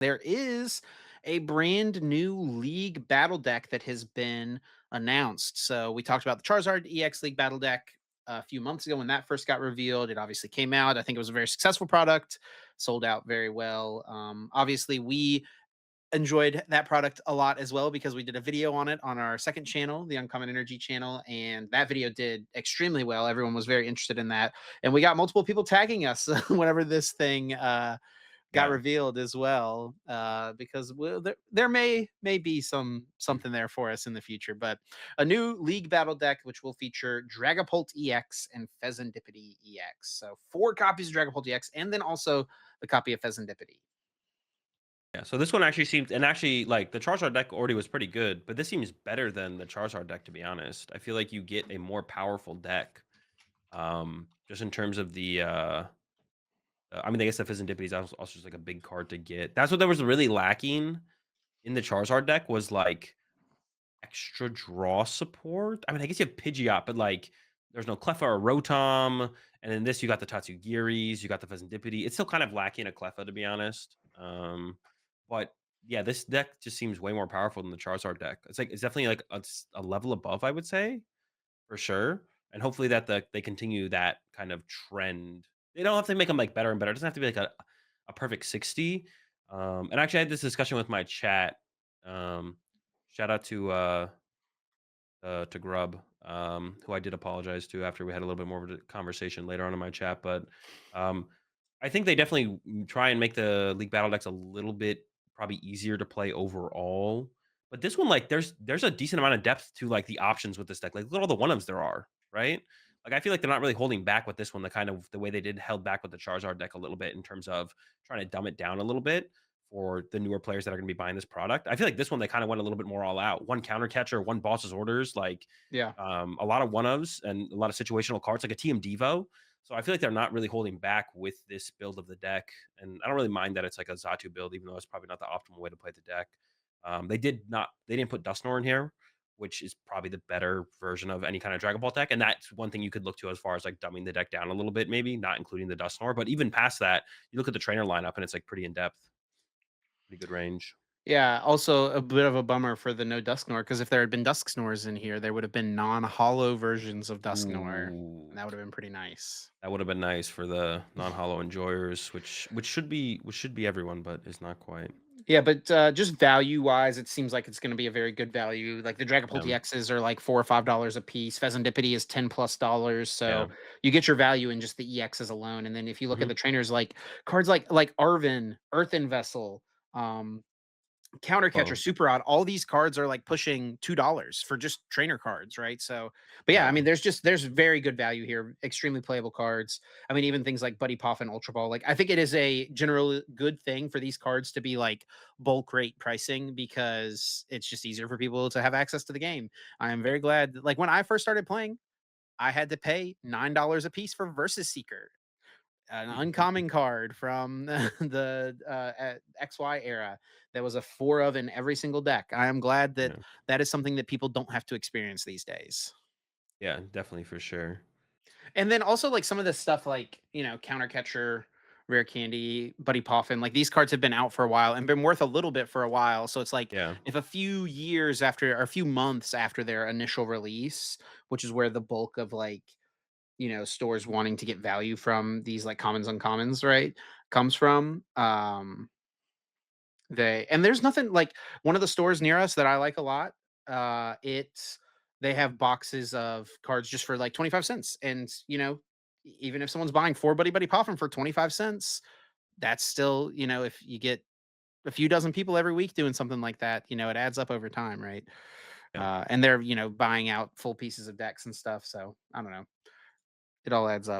There is a brand new League battle deck that has been announced. So we talked about the Charizard EX League battle deck a few months ago when that first got revealed. It obviously came out. I think it was a very successful product, sold out very well. Obviously, we enjoyed that product a lot as well because we did a video on it on our second channel, the Uncommon Energy channel, and that video did extremely well. Everyone was very interested in that, and we got multiple people tagging us whenever this thing got Yeah. revealed as well, because there may be something there for us in the future. But a new League battle deck which will feature Dragapult EX and Pheasantipity EX. So 4 copies of Dragapult EX, and then also the copy of Pheasantipity. Yeah, so this one actually seems and actually, like, the Charizard deck already was pretty good, but this seems better than the Charizard deck, to be honest. I feel like you get a more powerful deck, just in terms of I mean, I guess the Fizzdipity is also just, like, a big card to get. That's what there was really lacking in the Charizard deck was, like, extra draw support. I mean, I guess you have Pidgeot, but, like, there's no Cleffa or Rotom, and in this, you got the Tatsugiris, you got the Fezandipiti. It's still kind of lacking a Cleffa, to be honest. But yeah, this deck just seems way more powerful than the Charizard deck. It's definitely like a level above, I would say, for sure. And hopefully that they continue that kind of trend. They don't have to make them like better and better. It doesn't have to be like a perfect 60. And actually I had this discussion with my chat. Um, Shout out to Grub, who I did apologize to after we had a little bit more of a conversation later on in my chat. But um, I think they definitely try and make the league battle decks a little bit probably easier to play overall. But this one, like, there's a decent amount of depth to like the options with this deck. Like, look at all the one ofs there are, right? Like, I feel like they're not really holding back with this one, the kind of the way they did held back with the Charizard deck a little bit in terms of trying to dumb it down a little bit for the newer players that are going to be buying this product. I feel like this one they kind of went a little bit more all out. One counter catcher, one boss's orders, like Yeah. a lot of one ofs and a lot of situational cards, like a TM Devo. So I feel like they're not really holding back with this build of the deck, and I don't really mind that it's like a Zatu build, even though it's probably not the optimal way to play the deck. They didn't put Dusknoir in here, which is probably the better version of any kind of Dragon Ball deck, and that's one thing you could look to as far as like dumbing the deck down a little bit, maybe not including the Dusknoir. But even past that, you look at the trainer lineup, and it's like pretty in depth, pretty good range. Yeah, also a bit of a bummer for the no Dusknoir, because if there had been Dusknors in here, there would have been non-hollow versions of Dusknoir, and Ooh. that would have been pretty nice. That would have been nice for the non-hollow enjoyers, which should be everyone, but is not quite. Yeah, but just value-wise, it seems like it's gonna be a very good value. Like, the Dragapult Yeah, EXs are, like, $4 or $5 a piece. Pheasantipity is $10+, yeah. so you get your value in just the EXs alone, and then if you look at Mhm. the trainers, like, cards like Arven, Earthen Vessel, um, Counter Catcher, Well, Super Odd, all these cards are like pushing $2 for just trainer cards, right? So, but yeah, I yeah, mean, there's very good value here, extremely playable cards. I mean, even things like Buddy Puff and Ultra Ball. Like, I think it is a generally good thing for these cards to be like bulk rate pricing because it's just easier for people to have access to the game. I am very glad. Like, when I first started playing, I had to pay $9 a piece for Versus Seeker, an uncommon card from the XY era that was a 4 of in every single deck. I am glad that yeah, that is something that people don't have to experience these days. yeah, definitely for sure. And then also like some of the stuff like, Counter Catcher, Rare Candy, Buddy Poffin, like these cards have been out for a while and been worth a little bit for a while. So it's like Yeah, if a few years after or a few months after their initial release, which is where the bulk of like stores wanting to get value from these like commons uncommons, right? Comes from. There's nothing like one of the stores near us that I like a lot. It's They have boxes of cards just for like 25 cents. And even if someone's buying 4 Buddy Poffin for 25 cents, that's still, if you get a few dozen people every week doing something like that, it adds up over time, right? yeah. And they're, buying out full pieces of decks and stuff. So I don't know. It all adds up.